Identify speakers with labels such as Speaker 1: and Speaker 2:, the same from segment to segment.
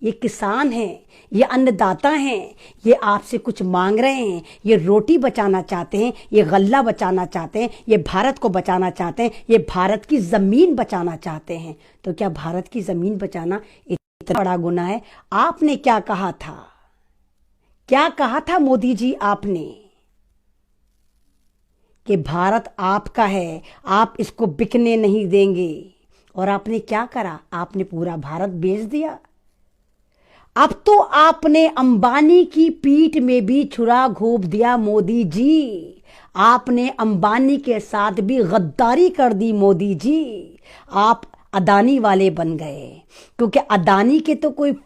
Speaker 1: ये किसान हैं, ये अन्नदाता हैं, ये आपसे कुछ मांग रहे हैं, ये रोटी बचाना चाहते हैं, ये गल्ला बचाना चाहते हैं, ये भारत को बचाना चाहते हैं, ये भारत की ज़मीन बचाना चाहते हैं। तो क्या भारत की ज़मीन बचाना इतना बड़ा गुनाह है? आपने क्या कहा था? क्या कहा था मोदी जी आपने कि भारत आपका है, आप इसको बिकने नहीं देंगे। और आपने क्या करा? आपने पूरा भारत बेच दिया। अब तो आपने अंबानी की पीठ में भी छुरा घोंप दिया मोदी जी। आपने अंबानी के साथ भी गद्दारी कर दी मोदी जी। आप अदानी वाले बन गए, क्योंकि अदानी के तो कोई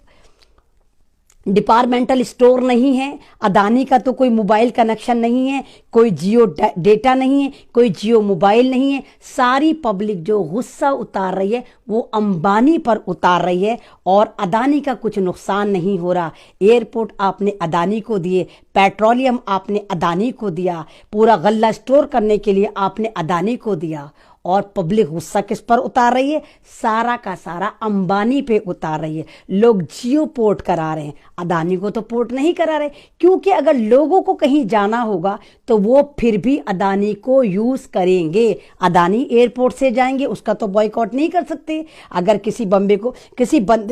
Speaker 1: डिपार्टमेंटल स्टोर नहीं है, अदानी का तो कोई मोबाइल कनेक्शन नहीं है, कोई जियो डेटा नहीं है, कोई जियो मोबाइल नहीं है। सारी पब्लिक जो गुस्सा उतार रही है वो अंबानी पर उतार रही है, और अदानी का कुछ नुकसान नहीं हो रहा। एयरपोर्ट आपने अदानी को दिए, पेट्रोलियम आपने अदानी को दिया, पूरा गल्ला स्टोर करने के लिए आपने अदानी को दिया, और पब्लिक गुस्सा किस पर उतार रही है? सारा का सारा अंबानी पे उतार रही है। लोग जियो पोर्ट करा रहे हैं, अदानी को तो पोर्ट नहीं करा रहे, क्योंकि अगर लोगों को कहीं जाना होगा तो वो फिर भी अदानी को यूज करेंगे। अदानी एयरपोर्ट से जाएंगे, उसका तो बॉयकॉट नहीं कर सकते। अगर किसी बंदे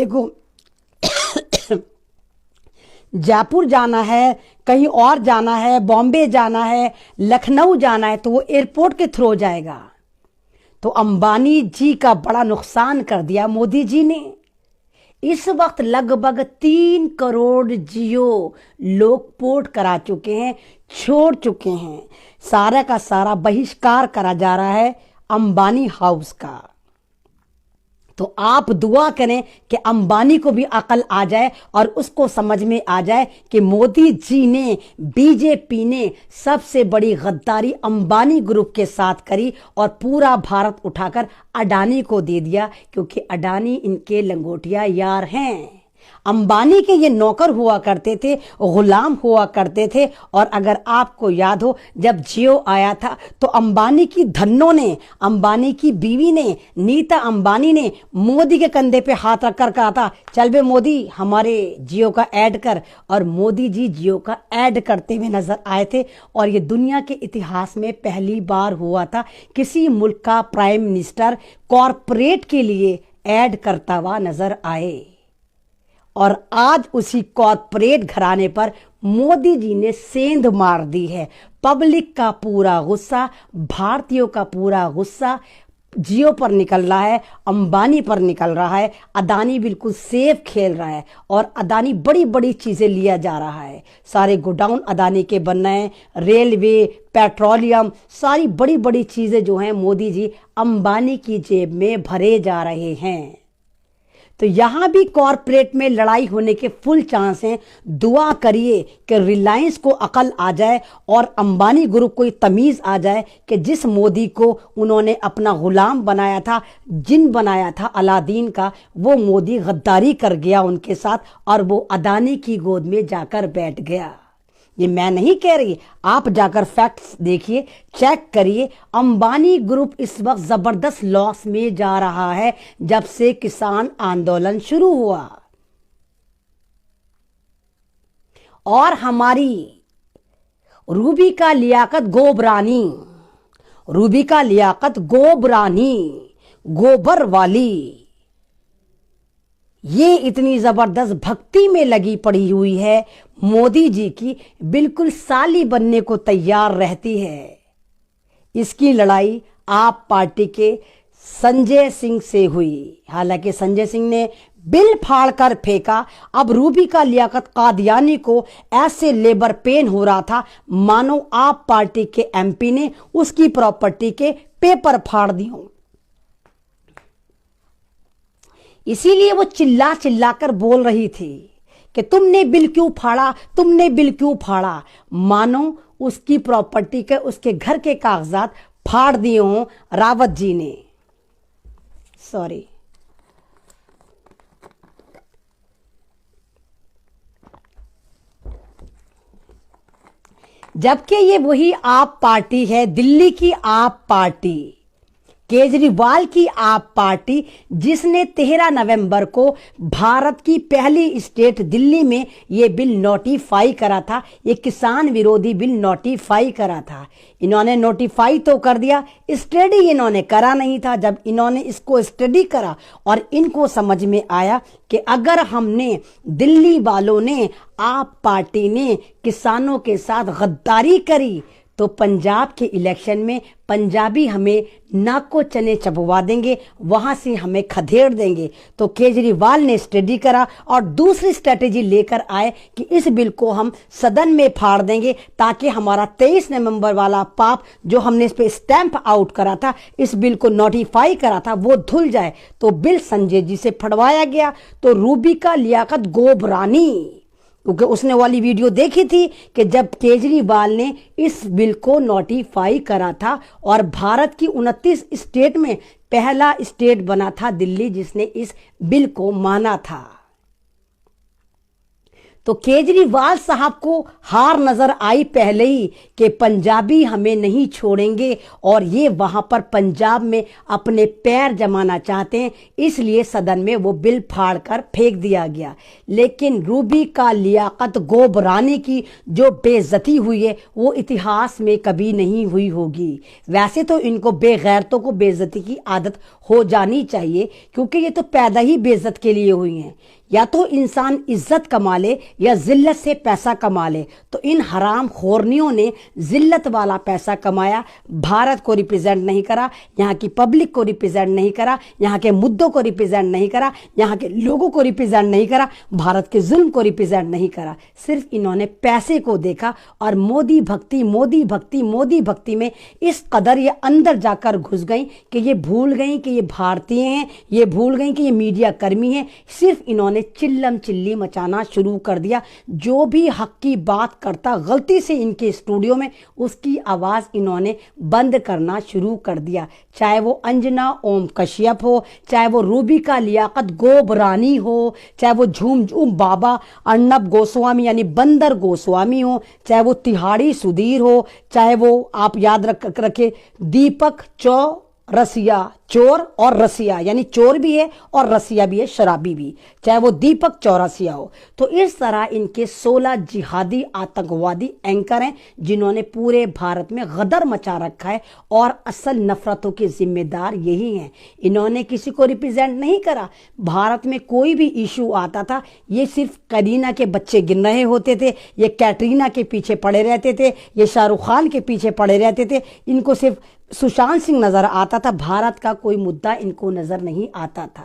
Speaker 1: को जयपुर जाना है, कहीं और जाना है, बॉम्बे जाना है, लखनऊ जाना है, तो वो एयरपोर्ट के थ्रू जाएगा। तो अंबानी जी का बड़ा नुकसान कर दिया मोदी जी ने। इस वक्त लगभग 3 करोड़ जियो लोग पोर्ट करा चुके हैं, छोड़ चुके हैं। सारा का सारा बहिष्कार करा जा रहा है अंबानी हाउस का। तो आप दुआ करें कि अंबानी को भी अकल आ जाए और उसको समझ में आ जाए कि मोदी जी ने, बीजेपी ने सबसे बड़ी गद्दारी अंबानी ग्रुप के साथ करी और पूरा भारत उठाकर अडानी को दे दिया, क्योंकि अडानी इनके लंगोटिया यार हैं। अंबानी के ये नौकर हुआ करते थे, गुलाम हुआ करते थे। और अगर आपको याद हो, जब जियो आया था तो अंबानी की धन्नों ने, अंबानी की बीवी ने, नीता अंबानी ने मोदी के कंधे पे हाथ रखकर कहा था, चल बे मोदी हमारे जियो का ऐड कर। और मोदी जी जियो का ऐड करते हुए नजर आए थे। और ये दुनिया के इतिहास में पहली बार हुआ था किसी मुल्क का प्राइम मिनिस्टर कॉरपोरेट के लिए ऐड करता हुआ नजर आए। और आज उसी कॉरपोरेट घराने पर मोदी जी ने सेंध मार दी है। पब्लिक का पूरा गुस्सा, भारतीयों का पूरा गुस्सा जियो पर निकल रहा है, अंबानी पर निकल रहा है। अदानी बिल्कुल सेफ खेल रहा है, और अदानी बड़ी बड़ी चीज़ें लिया जा रहा है। सारे गोडाउन अदानी के बन रहे हैं, रेलवे, पेट्रोलियम, सारी बड़ी बड़ी चीज़ें जो हैं मोदी जी अंबानी की जेब में भरे जा रहे हैं। तो यहां भी कॉरपोरेट में लड़ाई होने के फुल चांस हैं। दुआ करिए कि रिलायंस को अकल आ जाए और अंबानी ग्रुप को तमीज़ आ जाए कि जिस मोदी को उन्होंने अपना गुलाम बनाया था, जिन बनाया था अलादीन का, वो मोदी गद्दारी कर गया उनके साथ, और वो अदानी की गोद में जाकर बैठ गया। ये मैं नहीं कह रही, आप जाकर फैक्ट्स देखिए, चेक करिए। अंबानी ग्रुप इस वक्त जबरदस्त लॉस में जा रहा है जब से किसान आंदोलन शुरू हुआ। और हमारी रूबी का लियाकत गोबरानी, रूबी का लियाकत गोबरानी, गोबर वाली, ये इतनी जबरदस्त भक्ति में लगी पड़ी हुई है मोदी जी की, बिल्कुल साली बनने को तैयार रहती है। इसकी लड़ाई आप पार्टी के संजय सिंह से हुई। हालांकि संजय सिंह ने बिल फाड़ कर फेंका। अब रूबी का लियाकत कादियानी को ऐसे लेबर पेन हो रहा था मानो आप पार्टी के एमपी ने उसकी प्रॉपर्टी के पेपर फाड़ दिए। इसीलिए वो चिल्ला चिल्ला कर बोल रही थी कि तुमने बिल क्यों फाड़ा, तुमने बिल क्यों फाड़ा, मानो उसकी प्रॉपर्टी के, उसके घर के कागजात फाड़ दिए हों रावत जी ने। सॉरी, जबकि ये वही आप पार्टी है, दिल्ली की आप पार्टी, केजरीवाल की आप पार्टी, जिसने 13 नवंबर को भारत की पहली स्टेट दिल्ली में ये बिल नोटिफाई करा था, ये किसान विरोधी बिल नोटिफाई करा था। इन्होंने नोटिफाई तो कर दिया, स्टडी इन्होंने करा नहीं था। जब इन्होंने इसको स्टडी करा और इनको समझ में आया कि अगर हमने, दिल्ली वालों ने, आप पार्टी ने किसानों के साथ गद्दारी करी तो पंजाब के इलेक्शन में पंजाबी हमें नाक को चने चबवा देंगे, वहां से हमें खदेड़ देंगे। तो केजरीवाल ने स्टडी करा और दूसरी स्ट्रेटेजी लेकर आए कि इस बिल को हम सदन में फाड़ देंगे ताकि हमारा 23 नवंबर वाला पाप जो हमने इस पे स्टैंप आउट करा था, इस बिल को नोटिफाई करा था, वो धुल जाए। तो बिल संजय जी से फड़वाया गया। तो रूबिका लियाकत गोबरानी, क्योंकि उसने वाली वीडियो देखी थी कि जब केजरीवाल ने इस बिल को नोटिफाई करा था और भारत की 29 स्टेट में पहला स्टेट बना था दिल्ली जिसने इस बिल को माना था। तो केजरीवाल साहब को हार नजर आई पहले ही कि पंजाबी हमें नहीं छोड़ेंगे और ये वहां पर पंजाब में अपने पैर जमाना चाहते हैं, इसलिए सदन में वो बिल फाड़ कर फेंक दिया गया। लेकिन रूबिका लियाकत गोबरानी की जो बेइज्जती हुई है वो इतिहास में कभी नहीं हुई होगी। वैसे तो इनको बेगैरतों को बेइज्जती की आदत हो जानी चाहिए, क्योंकि ये तो पैदा ही बेइज्जत के लिए हुई हैं। या तो इंसान इज्जत कमा ले या जिल्लत से पैसा कमा ले। तो इन हराम खोरनियों ने जिल्लत वाला पैसा कमाया, भारत को रिप्रेजेंट नहीं करा, यहाँ की पब्लिक को रिप्रेजेंट नहीं करा, यहाँ के मुद्दों को रिप्रेजेंट नहीं करा, यहाँ के लोगों को रिप्रेजेंट नहीं करा, भारत के जुल्म को रिप्रेजेंट नहीं करा। सिर्फ इन्होंने पैसे को देखा और मोदी भक्ति मोदी भक्ति मोदी भक्ति में इस कदर ये अंदर जाकर घुस गई कि ये भूल गई कि ये भारतीय हैं, ये भूल गई कि ये मीडिया कर्मी हैं। सिर्फ इन्होंने चिल्लम चिल्ली मचाना शुरू कर दिया। जो भी हक की बात करता गलती से इनके स्टूडियो में, उसकी आवाज इन्होंने बंद करना शुरू कर दिया। चाहे वो अंजना ओम कश्यप हो, चाहे वो रूबिका लियाकत गोबरानी हो, चाहे वो झूम झूम बाबा अर्नब गोस्वामी यानी बंदर गोस्वामी हो, चाहे वो तिहाड़ी सुधीर हो, चाहे वो आप याद रखे दीपक चौरसिया, चोर और रसिया यानी चोर भी है और रसिया भी है, शराबी भी, चाहे वो दीपक चौरसिया हो। तो इस तरह इनके 16 जिहादी आतंकवादी एंकर हैं जिन्होंने पूरे भारत में गदर मचा रखा है और असल नफरतों के जिम्मेदार यही हैं। इन्होंने किसी को रिप्रेजेंट नहीं करा। भारत में कोई भी इशू आता था, ये सिर्फ करीना के बच्चे गिन रहे होते थे, ये कैटरीना के पीछे पड़े रहते थे, ये शाहरुख खान के पीछे पड़े रहते थे। इनको सिर्फ सुशांत सिंह नजर आता था, भारत का कोई मुद्दा इनको नजर नहीं आता था।